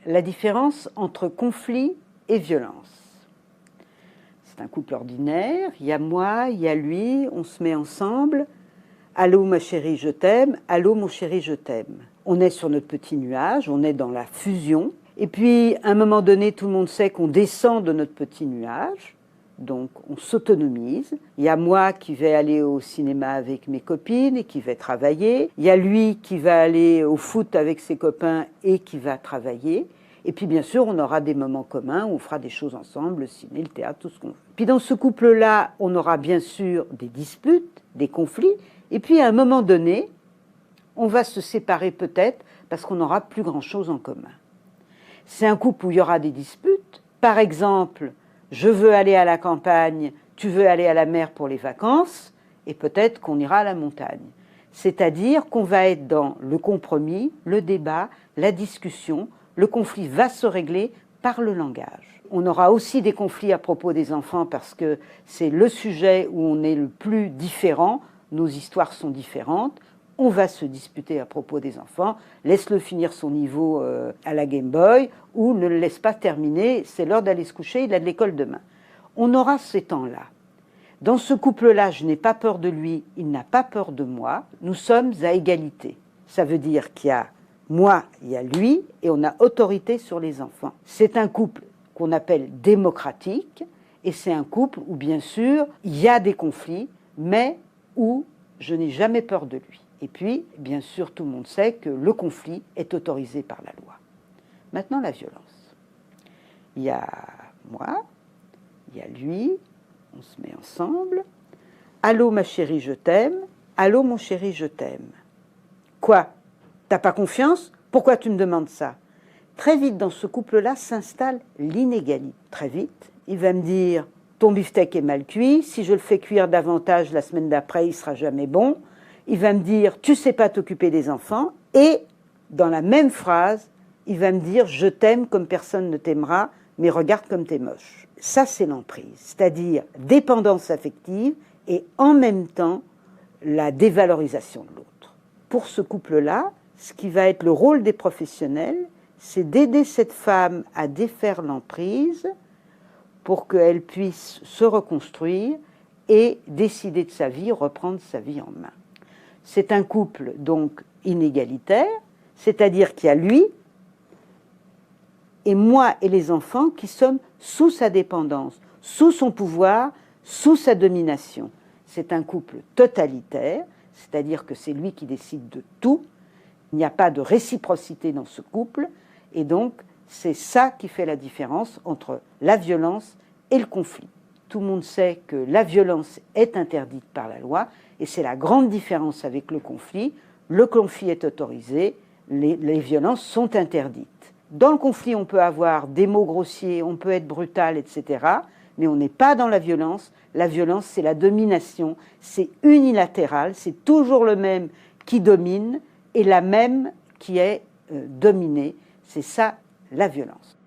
la différence entre conflit et violence. C'est un couple ordinaire, il y a moi, il y a lui, on se met ensemble. Allô ma chérie, je t'aime, allô mon chéri, je t'aime. On est sur notre petit nuage, on est dans la fusion. Et puis, à un moment donné, tout le monde sait qu'on descend de notre petit nuage. Donc, on s'autonomise. Il y a moi qui vais aller au cinéma avec mes copines et qui vais travailler. Il y a lui qui va aller au foot avec ses copains et qui va travailler. Et puis, bien sûr, on aura des moments communs où on fera des choses ensemble, le ciné, le théâtre, tout ce qu'on veut. Puis, dans ce couple-là, on aura bien sûr des disputes, des conflits. Et puis, à un moment donné, on va se séparer peut-être parce qu'on n'aura plus grand-chose en commun. C'est un couple où il y aura des disputes. Par exemple, je veux aller à la campagne, tu veux aller à la mer pour les vacances, et peut-être qu'on ira à la montagne. C'est-à-dire qu'on va être dans le compromis, le débat, la discussion. Le conflit va se régler par le langage. On aura aussi des conflits à propos des enfants parce que c'est le sujet où on est le plus différent. Nos histoires sont différentes. On va se disputer à propos des enfants, laisse-le finir son niveau à la Game Boy, ou ne le laisse pas terminer, c'est l'heure d'aller se coucher, il a de l'école demain. On aura ces temps-là. Dans ce couple-là, je n'ai pas peur de lui, il n'a pas peur de moi, nous sommes à égalité. Ça veut dire qu'il y a moi, il y a lui, et on a autorité sur les enfants. C'est un couple qu'on appelle démocratique, et c'est un couple où, bien sûr, il y a des conflits, mais où je n'ai jamais peur de lui. Et puis, bien sûr, tout le monde sait que le conflit est autorisé par la loi. Maintenant, la violence. Il y a moi, il y a lui, on se met ensemble. Allô ma chérie, je t'aime. Allô mon chéri, je t'aime. Quoi? T'as pas confiance? Pourquoi tu me demandes ça? Très vite, dans ce couple-là, s'installe l'inégalité. Très vite, il va me dire, ton beefsteak est mal cuit, si je le fais cuire davantage la semaine d'après, il sera jamais bon. Il va me dire, tu sais pas t'occuper des enfants, et dans la même phrase, il va me dire, je t'aime comme personne ne t'aimera, mais regarde comme t'es moche. Ça, c'est l'emprise, c'est-à-dire dépendance affective et en même temps la dévalorisation de l'autre. Pour ce couple-là, ce qui va être le rôle des professionnels, c'est d'aider cette femme à défaire l'emprise pour qu'elle puisse se reconstruire et décider de sa vie, reprendre sa vie en main. C'est un couple donc inégalitaire, c'est-à-dire qu'il y a lui et moi et les enfants qui sommes sous sa dépendance, sous son pouvoir, sous sa domination. C'est un couple totalitaire, c'est-à-dire que c'est lui qui décide de tout. Il n'y a pas de réciprocité dans ce couple et donc c'est ça qui fait la différence entre la violence et le conflit. Tout le monde sait que la violence est interdite par la loi et c'est la grande différence avec le conflit. Le conflit est autorisé, les violences sont interdites. Dans le conflit, on peut avoir des mots grossiers, on peut être brutal, etc. Mais on n'est pas dans la violence. La violence, c'est la domination, c'est unilatéral, c'est toujours le même qui domine et la même qui est dominée. C'est ça, la violence.